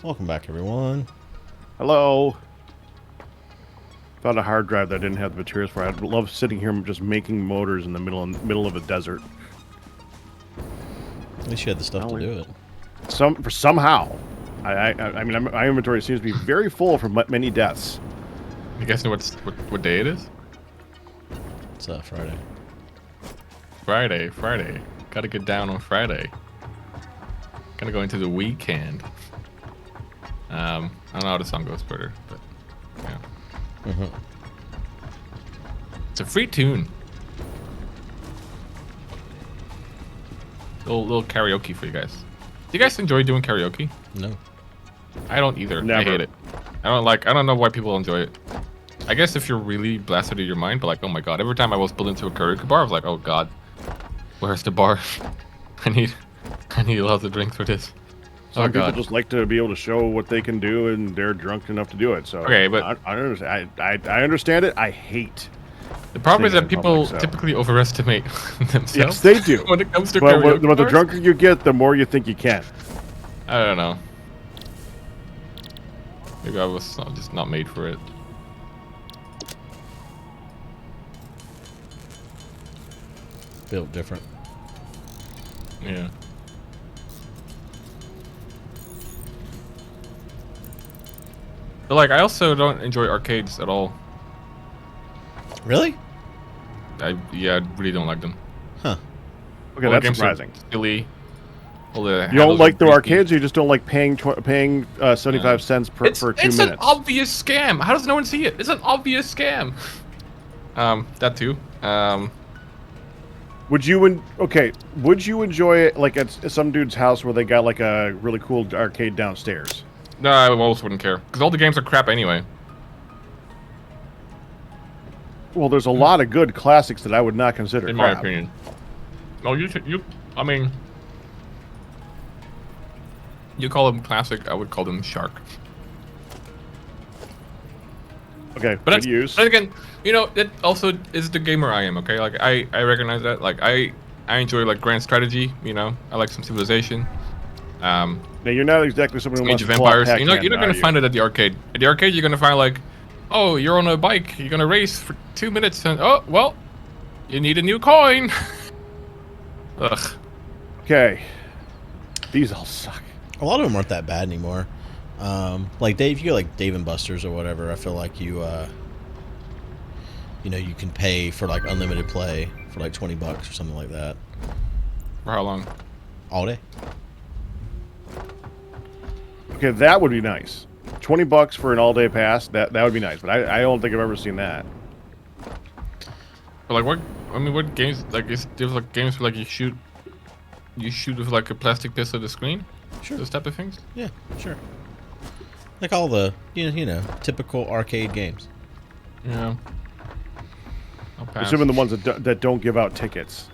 Welcome back, everyone. Hello. Found a hard drive that I didn't have the materials for. I'd love sitting here just making motors in the middle of a desert. At least you had the stuff to do it. Somehow. I mean, my inventory seems to be very full from many deaths. You guys know what day it is? It's Friday. Friday. Gotta get down on Friday. Gonna go into the weekend. I don't know how the song goes further, but yeah. It's a free tune. Little karaoke for you guys. Do you guys enjoy doing karaoke? No. I don't either. Never. I hate it. I don't know why people enjoy it. I guess if you're really blasted out of your mind, but like, oh my god, every time I was pulled into a karaoke bar, I was like, oh god, where's the bar? I need lots of drinks for this. Some people just like to be able to show what they can do, and they're drunk enough to do it. So okay, but I understand. I understand it. I hate. The problem is that people typically overestimate themselves. Yes, they do. When it comes to karaoke but the bars. drunker you get, the more you think you can. I don't know. Maybe I was just not made for it. Built different. Yeah. But like, I also don't enjoy arcades at all. Really? I really don't like them. Huh. Okay, All the that's games are surprising. silly. All the You don't handles are like the greasy. arcades, or you just don't like paying 75 cents for 2 minutes? It's an obvious scam. How does no one see it? It's an obvious scam. That too. Would you enjoy it like at some dude's house where they got like a really cool arcade downstairs? No, I almost wouldn't care because all the games are crap anyway. Well, there's a lot of good classics that I would not consider In crap. my opinion. No, I mean, you call them classic. I would call them shark. Okay, But good use. But again, you know, it also is the gamer I am. Okay, like I recognize that. Like I enjoy like grand strategy. You know, I like some Civilization. Now you're not exactly someone who Age wants of to pull out Empires. Pac-Man, You're not gonna are you? find it at the arcade. At the arcade, you're gonna find like, oh, you're on a bike. You're gonna race for 2 minutes, and oh well, you need a new coin. Ugh. Okay, these all suck. A lot of them aren't that bad anymore. Like Dave, you go like Dave and Buster's or whatever. I feel like you you can pay for like unlimited play for like $20 or something like that. For how long? All day. Okay, that would be nice. $20 for an all-day pass. That would be nice. But I don't think I've ever seen that. But like what? I mean, what games? Like there's like games where like you shoot with like a plastic pistol at the screen. Sure. Those type of things. Yeah, sure. Like all the typical arcade games. Yeah. I'll pass. Assuming the ones that don't give out tickets.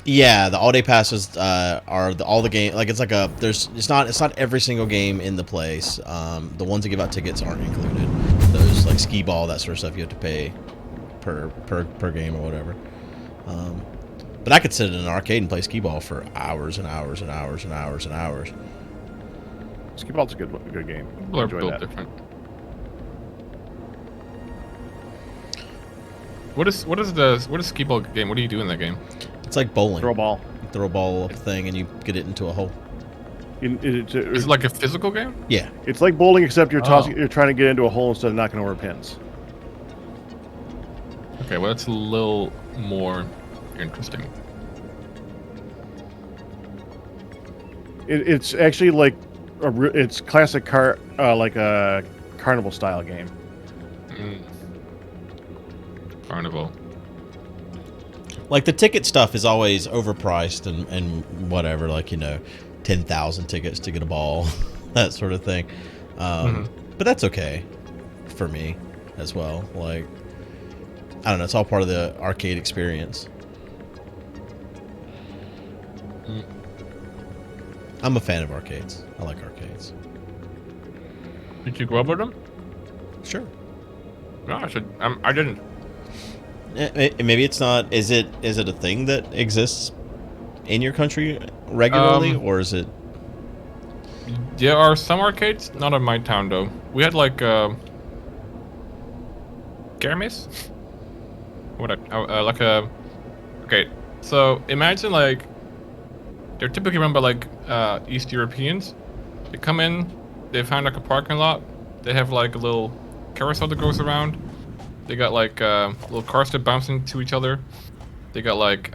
Yeah, the all-day passes are all the game. Like it's like it's not every single game in the place. The ones that give out tickets aren't included. Those like skee ball, that sort of stuff, you have to pay per game or whatever. But I could sit in an arcade and play skee ball for hours and hours and hours and hours and hours. Skee ball's a good game. People are Enjoy built that. different. What is skee ball game? What do you do in that game? It's like bowling. Throw a ball. Throw a ball up a thing and you get it into a hole. Is it like a physical game? Yeah. It's like bowling, except you're Oh. you're trying to get into a hole instead of knocking over pins. Okay, well that's a little more interesting. It's actually like it's classic like a carnival style game. Carnival. Like the ticket stuff is always overpriced and whatever, like 10,000 tickets to get a ball, that sort of thing. But that's okay for me as well. Like, I don't know, it's all part of the arcade experience. I'm a fan of arcades. I like arcades. Did you grow up with them? Sure. Gosh, I didn't. Maybe it's not. Is it a thing that exists in your country regularly, or is it? There are some arcades, not in my town though. We had like kermis. What? Like a. Okay, so imagine like they're typically run by like East Europeans. They come in, they find like a parking lot. They have like a little carousel that goes around. They got like little cars that bounce into each other. They got like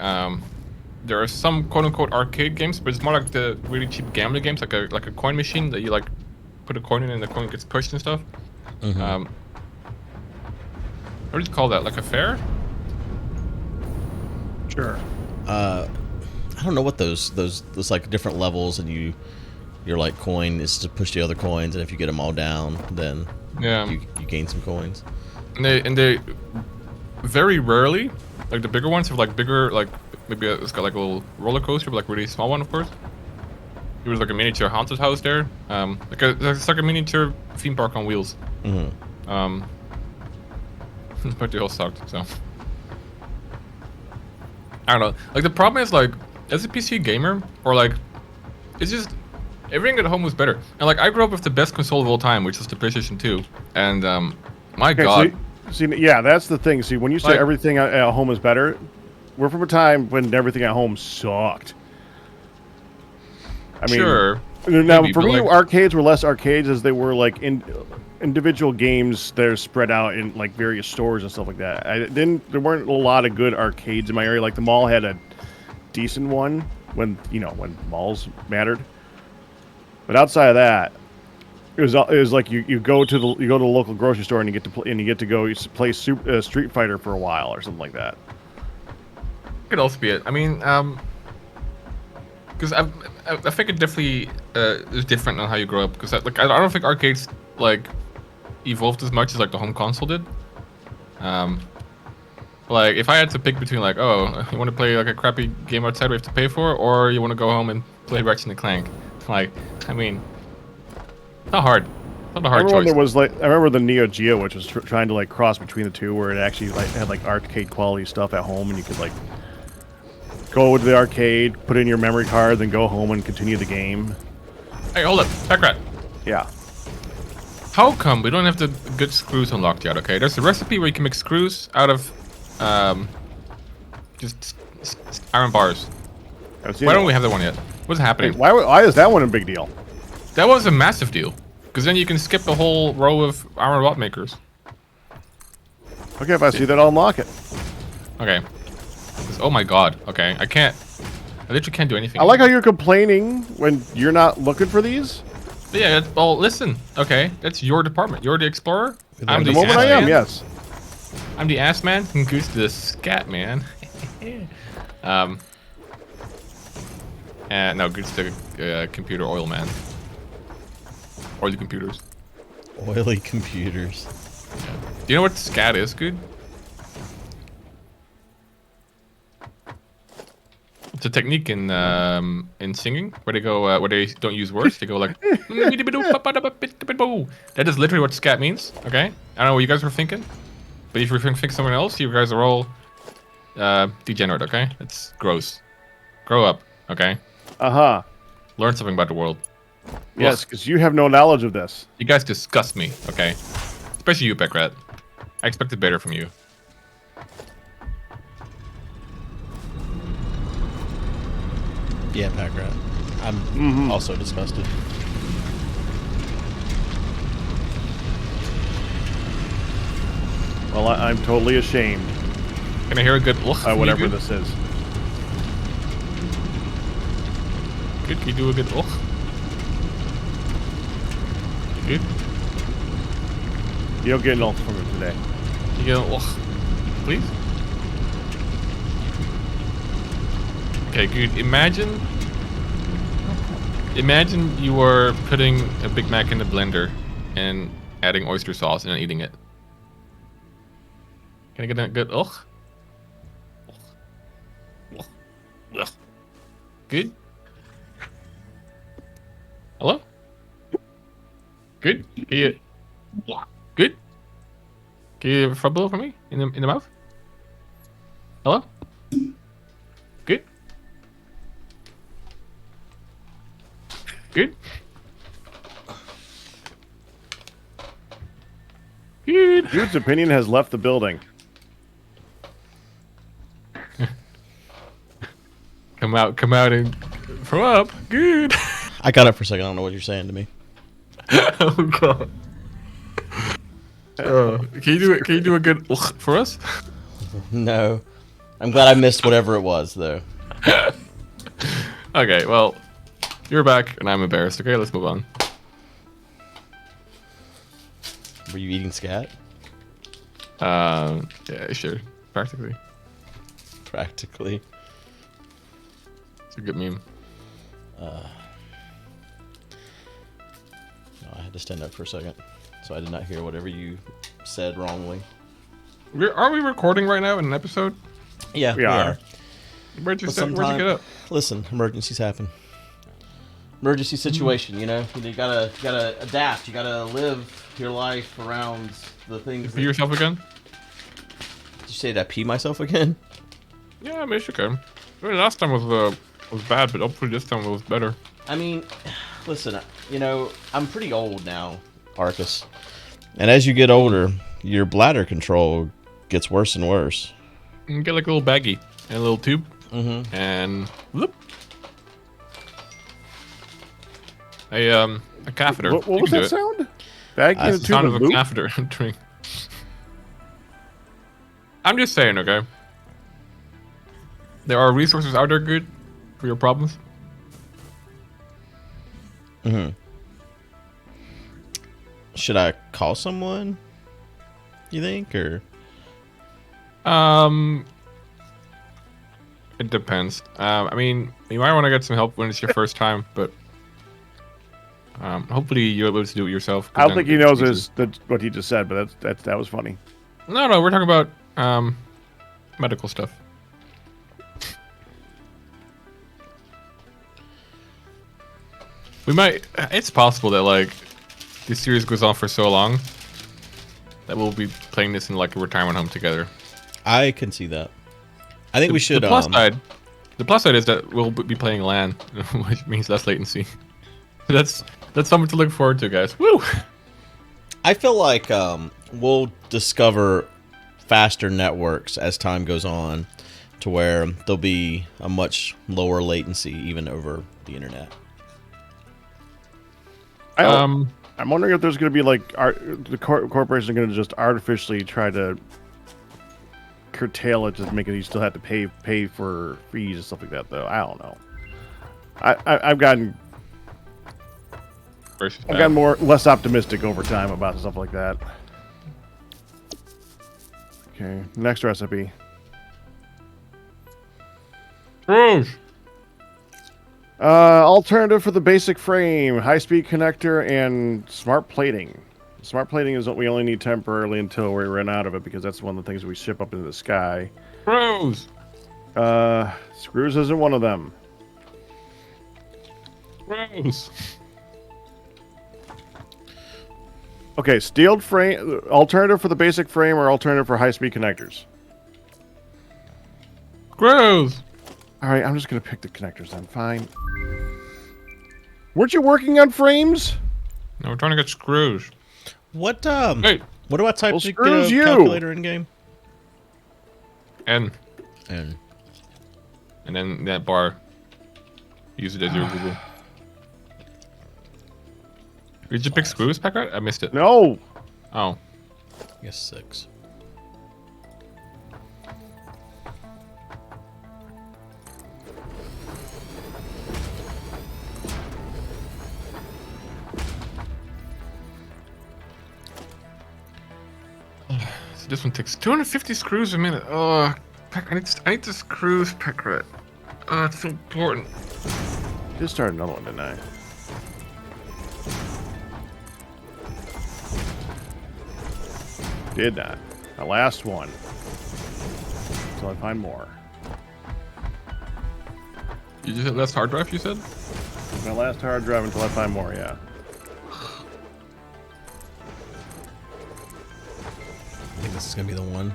there are some quote-unquote arcade games, but it's more like the really cheap gambling games, like a coin machine that you like put a coin in and the coin gets pushed and stuff. Mm-hmm. What do you call that? Like a fair? Sure. I don't know what those like different levels, and your like coin is to push the other coins, and if you get them all down, then Yeah. you gain some coins. And they very rarely, like the bigger ones have like bigger, like maybe it's got like a little roller coaster, but like really small one, of course. There was like a miniature haunted house there, it's like a miniature theme park on wheels. Mm-hmm. But they all sucked, so I don't know. Like the problem is like as a PC gamer, or like it's just everything at home was better. And like I grew up with the best console of all time, which is the PlayStation 2, and my God. See, yeah, that's the thing. See, when you say Like- everything at home is better, we're from a time when everything at home sucked. I mean, Sure. now maybe, for but, me, like- arcades were less arcades as they were like individual games that are spread out in like various stores and stuff like that. There weren't a lot of good arcades in my area. Like the mall had a decent one when malls mattered, but outside of that, it was like you go to the local grocery store and you get to go play Street Fighter for a while or something like that. Could also be it. I mean, because I think it definitely is different on how you grow up. Because like I don't think arcades like evolved as much as like the home console did. Like if I had to pick between like, oh, you want to play like a crappy game outside we have to pay for, or you want to go home and play Ratchet and Clank, like I mean, not hard. Not a hard I remember choice. I remember the Neo Geo, which was trying to like cross between the two, where it actually like had like arcade quality stuff at home, and you could like go to the arcade, put in your memory card, then go home and continue the game. Hey, hold up, Pakratt. Yeah. How come we don't have the good screws unlocked yet? Okay, there's a recipe where you can make screws out of just iron bars. Why don't we have that one yet? What's happening? Why is that one a big deal? That was a massive deal. Because then you can skip the whole row of iron rod makers. Okay, if I see that, I'll unlock it. Okay. Oh my god. Okay, I literally can't do anything. I like how you're complaining when you're not looking for these. But yeah, well, listen. Okay, that's your department. You're the explorer. I'm At the the moment, ass I am. man. Yes. I'm the ass man, and Goose the scat man. And no, Goose the computer oil man. Oily computers. Oily computers. Do you know what scat is, Good? It's a technique in singing where they go where they don't use words. They go like that is literally what scat means. Okay, I don't know what you guys were thinking, but if you think someone else, you guys are all degenerate. Okay, it's gross. Grow up. Okay, Uh-huh. learn something about the world. Yes, because you have no knowledge of this. You guys disgust me. Okay, especially you, Pakratt. I expected better from you. Yeah, Pakratt. I'm also disgusted. Well, I'm totally ashamed Can I hear a good ugh from you, whatever Good? this is. Good, can you do a good ugh? Good. You don't get an ult from him today. You get an ugh, please? Okay, good. Imagine you were putting a Big Mac in the blender and adding oyster sauce and then eating it. Can I get a good ugh? Ugh. Ugh. Good? Hello? Good? Can you... Good? Can you rub a little for me? In the mouth? Hello? Good? Good? Guude's opinion has left the building. Come out and throw up. Good. I got it for a second. I don't know what you're saying to me. Oh god. Can you do it? Can you do a good for us? No. I'm glad I missed whatever it was, though. Okay, well, you're back, and I'm embarrassed. Okay, let's move on. Were you eating scat? Yeah, sure. Practically. Practically. It's a good meme. No, I had to stand up for a second, so I did not hear whatever you said wrongly. Are we recording right now in an episode? Yeah, we are. Where'd you get up? Listen, emergencies happen. Emergency situation, you know. You gotta adapt. You gotta live your life around the things. Pee yourself again? Did you say that I pee myself again? Yeah, I mean, it's okay. I mean, last time was bad, but hopefully this time it was better. I mean, listen, you know, I'm pretty old now, Arkas. And as you get older, your bladder control gets worse and worse. You get like a little baggie and a little tube, Mm-hmm. and whoop. A catheter. What You was can that do it. sound? Baggy in a The tube sound of of a poop? catheter entering. I'm just saying, okay? There are resources out there good for your problems. Mm-hmm. Should I call someone? You think, or? It depends. I mean, you might want to get some help when it's your first time, but hopefully you're able to do it yourself. I don't think he knows what he just said, but that was funny. No, we're talking about medical stuff. We might. It's possible that like this series goes on for so long that we'll be playing this in like a retirement home together. I can see that. I think we should. The plus side is that we'll be playing LAN, which means less latency. That's something to look forward to, guys. Woo! I feel like we'll discover faster networks as time goes on, to where there'll be a much lower latency even over the internet. I'm wondering if there's going to be like corporations are going to just artificially try to curtail it, just make it you still have to pay for fees and stuff like that. Though I don't know. I've gotten less optimistic over time about stuff like that. Okay, next recipe. Gross. Alternative for the basic frame, high-speed connector, and smart plating. Smart plating is what we only need temporarily until we run out of it, because that's one of the things we ship up into the sky. Gross. Screws isn't one of them. Gross. Okay, steeled frame, alternative for the basic frame or alternative for high-speed connectors? Gross. All right, I'm just going to pick the connectors then. Fine. Weren't you working on frames? No, we're trying to get screws. What Hey. what do I type Well, to get screws a you. calculator in game? And And then that bar. Use it as your Google. Did you pick screws, Pakratt? I missed it. No. Oh. I guess 6. So this one takes 250 screws a minute. Oh, I need the screws, Pakratt. Oh, it's so important. Just started another one, didn't I? Did not. The last one. Until I find more. You just hit last hard drive, you said? My last hard drive until I find more, yeah. I think this is gonna be the one.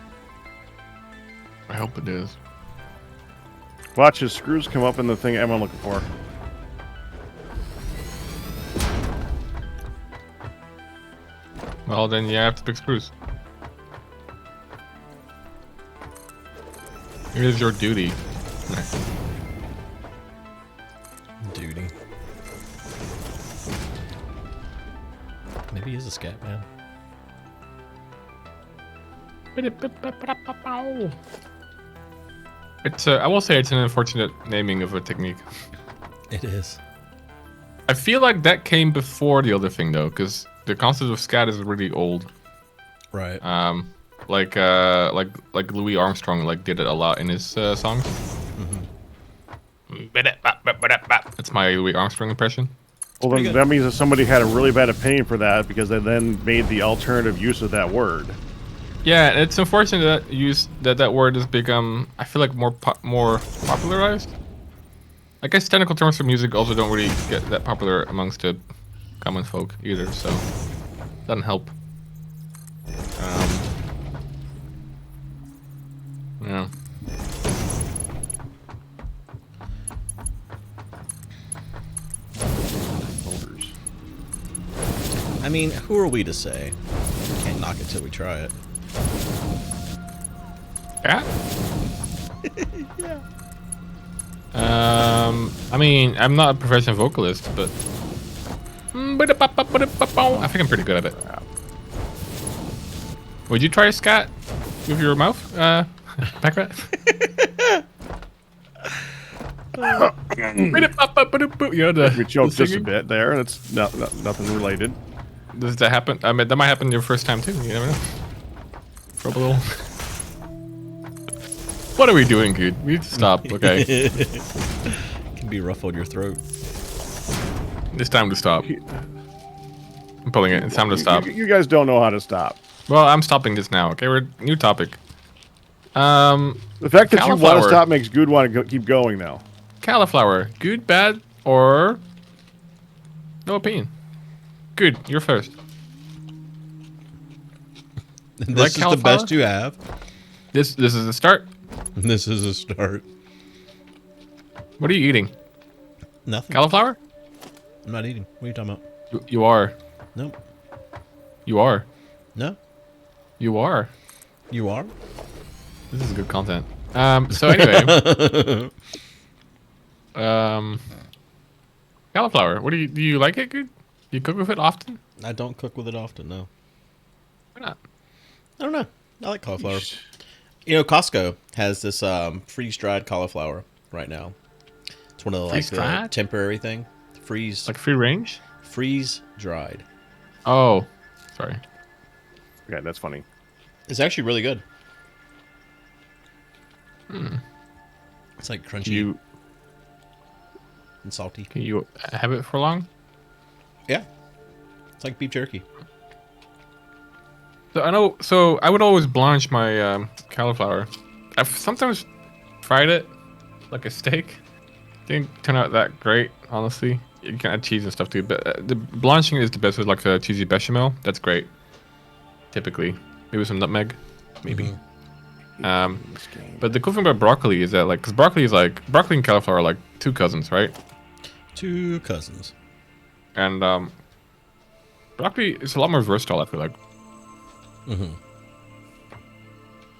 I hope it is. Watch his screws come up in the thing I'm looking for. Well, then you have to pick screws. It is your duty. Duty. Maybe he is a scat man. It's I will say it's an unfortunate naming of a technique. It is. I feel like that came before the other thing though, because the concept of scat is really old. Right. Like Louis Armstrong like did it a lot in his songs. That's my Louis Armstrong impression. Well, then that means that somebody had a really bad opinion for that because they then made the alternative use of that word. Yeah, it's unfortunate that word has become, I feel like, more popularized. I guess technical terms for music also don't really get that popular amongst the common folk either, so doesn't help. Yeah. I mean, who are we to say? Can't knock it till we try it. Yeah? I mean, I'm not a professional vocalist, but I think I'm pretty good at it. Would you try a scat with your mouth, Pakratt? We choked just a bit there. That's nothing related. Does that happen? I mean, that might happen your first time too. You never know. Probe a little. What are we doing, Guude? We need to stop, okay? It can be rough on your throat. It's time to stop. I'm pulling it. It's time to stop. You guys don't know how to stop. Well, I'm stopping this now. Okay, we're new topic. The fact that you want to stop makes Guude want to keep going, though. Cauliflower, good, bad, or no opinion? Good, you're first. This is the best you have. This is a start. This is a start. What are you eating? Nothing. Cauliflower? I'm not eating. What are you talking about? You are. Nope. You are. No. You are. You are? This is good content. So anyway. Cauliflower. What do you like it, Guude? Do you cook with it often? I don't cook with it often, no. Why not? I don't know. I like cauliflower. You know, Costco has this freeze-dried cauliflower right now. It's one of the the temporary thing. Freeze. Like free range? Freeze-dried. Oh, sorry. Okay, that's funny. It's actually really good. Hmm. It's like crunchy and salty. Can you have it for long? Yeah. It's like beef jerky. So I know. So I would always blanch my cauliflower. I've sometimes fried it like a steak. Didn't turn out that great, honestly. You can add cheese and stuff too, but the blanching is the best with like a cheesy bechamel. That's great. Typically, maybe some nutmeg, maybe. But the cool thing about broccoli is that because broccoli and cauliflower are like two cousins, right? Two cousins. And broccoli is a lot more versatile, I feel like.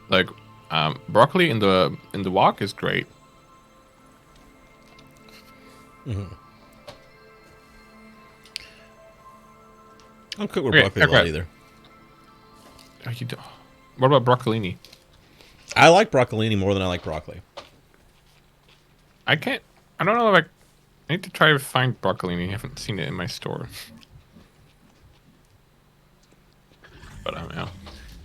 Like broccoli in the wok is great. I don't cook with broccoli a lot either. Oh, you do. What about broccolini? I like broccolini more than I like broccoli. I don't know if I need to try to find broccolini. I haven't seen it in my store. But yeah.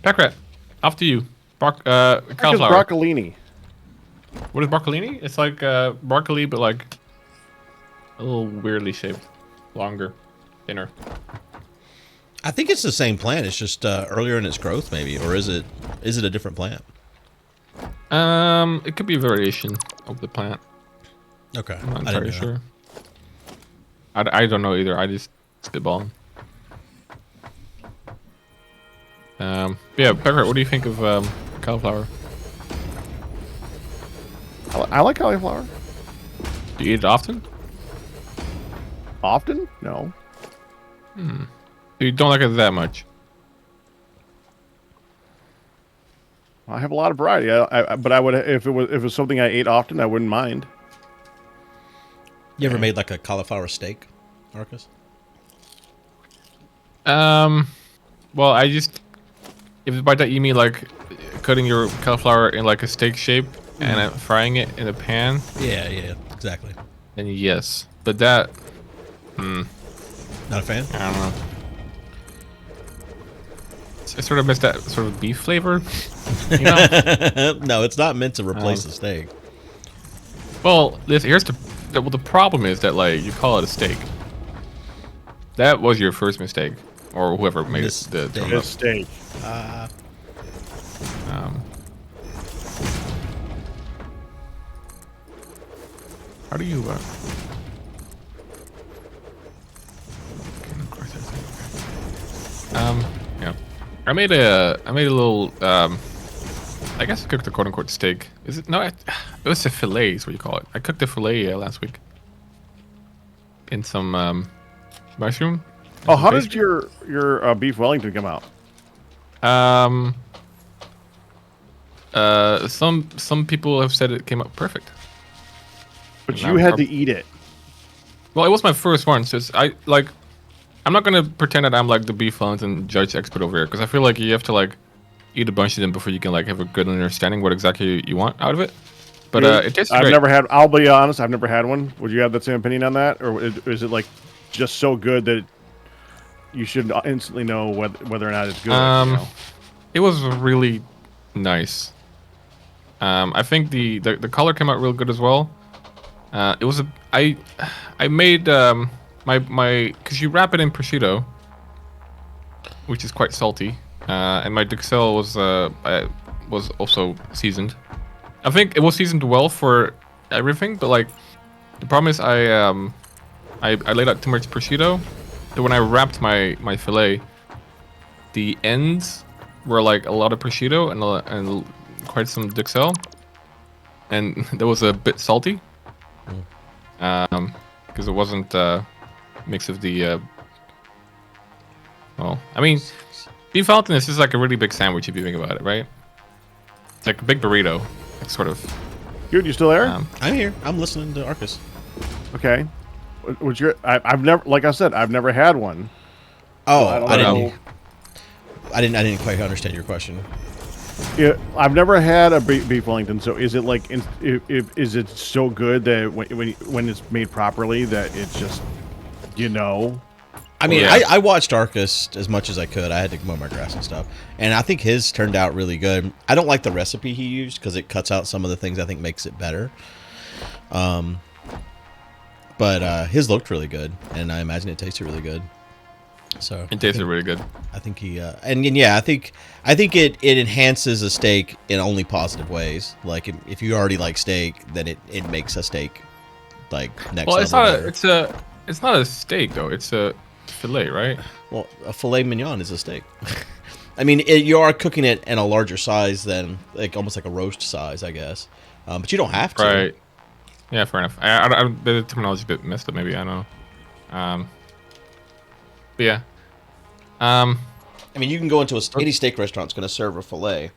Pakratt, off to you. Cauliflower. Broccolini. What is broccolini? It's like broccoli, but like a little weirdly shaped, longer, thinner. I think it's the same plant. It's just earlier in its growth, maybe, or is it a different plant? It could be a variation of the plant. Okay, I'm not entirely sure. I don't know either. I just spitballing. Yeah, Pakratt, what do you think of cauliflower? I like cauliflower. Do you eat it often? Often? No. So you don't like it that much? I have a lot of variety. But I would if it was something I ate often, I wouldn't mind. You ever made like a cauliflower steak, Arkas? Well, if by that you mean like cutting your cauliflower in like a steak shape and frying it in a pan, Yeah, exactly. then yes. But that, Not a fan? I don't know. I sort of miss that sort of beef flavor. You know? No, it's not meant to replace the steak. Well, here's the problem is that like you call it a steak. That was your first mistake, or whoever made it. The Steak. How do you? Yeah. I made a little. I guess I cooked a quote-unquote steak. Is it? No, it was a fillet. Is what you call it. I cooked a fillet last week. In some mushroom. Oh, how did your beef Wellington come out? Some people have said it came out perfect. But you had to eat it. Well, it was my first one, so I'm not gonna pretend that I'm like the beef Wellington judge expert over here, because I feel like you have to like eat a bunch of them before you can like have a good understanding what exactly you want out of it. But it tastes great. I'll be honest, I've never had one. Would you have the same opinion on that, or is it like just so good that you should instantly know whether or not it's good? You know? It was really nice. I think the color came out real good as well. It was I made my because you wrap it in prosciutto, which is quite salty, and my duxelle was also seasoned. I think it was seasoned well for everything, but like the problem is I laid out too much prosciutto. So when I wrapped my fillet, the ends were like a lot of prosciutto and quite some duxelle, and that was a bit salty. Because it wasn't a mix of the. Well, I mean, beef Wellington is just like a really big sandwich if you think about it, right? It's like a big burrito, like sort of. Dude, you still there? I'm here. I'm listening to Arkas. Okay. Would you? I've never, like I said, I've never had one. Oh, So I didn't quite understand your question. Yeah, I've never had a beef Wellington. So is it like, is it so good that when it's made properly that it's just, I mean, Yeah. I watched Arkas as much as I could. I had to mow my grass and stuff, and I think his turned out really good. I don't like the recipe he used because it cuts out some of the things I think makes it better. But his looked really good, and I imagine it tasted really good. So It tasted really good. I think he and yeah, I think it enhances a steak in only positive ways. Like if you already like steak, then it makes a steak like next Well, level it's not a steak though. It's a fillet, right? Well, a filet mignon is a steak. I mean, you are cooking it in a larger size than like almost like a roast size, I guess. But you don't have to. Right. Yeah, fair enough. The terminology is a bit messed up. Maybe I don't know. But yeah. I mean, you can go into any steak restaurant's going to serve a fillet,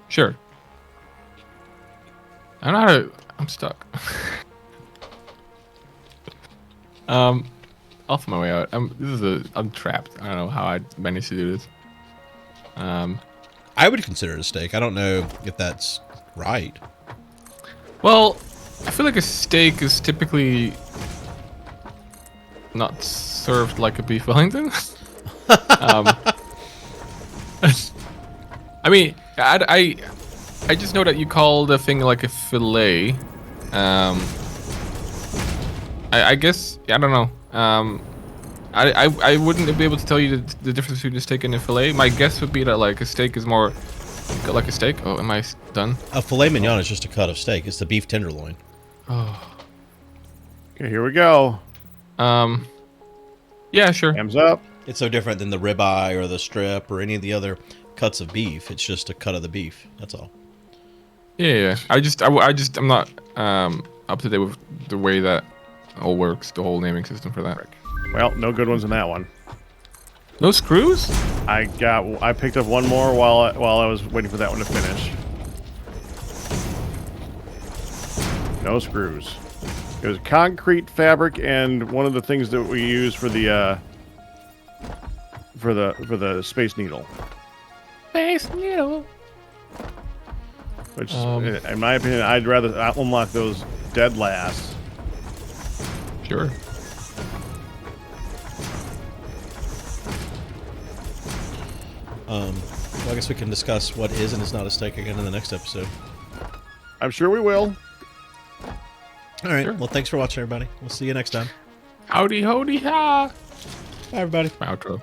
Sure. I don't know how to. I'm stuck. Off my way out. I'm trapped. I don't know how I managed to do this. I would consider it a steak. I don't know if that's right. Well, I feel like a steak is typically not served like a beef Wellington. I mean, I just know that you call the thing like a fillet. I guess I don't know. I wouldn't be able to tell you the difference between a steak and a fillet. My guess would be that like a steak is more like a steak. Oh, am I done? A filet mignon is just a cut of steak. It's the beef tenderloin. Oh. Okay, here we go. Yeah, sure. Hands up. It's so different than the ribeye or the strip or any of the other cuts of beef. It's just a cut of the beef. That's all. Yeah. I'm not up to date with the way that all works, the whole naming system for that. Well, no good ones in that one. No screws? I picked up one more while I was waiting for that one to finish. No screws. It was concrete, fabric, and one of the things that we use for the Space Needle. Space Needle. Which, in my opinion, I'd rather unlock those dead last. Sure. Well, I guess we can discuss what is and is not a stake again in the next episode. I'm sure we will. All right. Sure. Well, thanks for watching, everybody. We'll see you next time. Howdy, howdy, ha. Bye, everybody. My outro.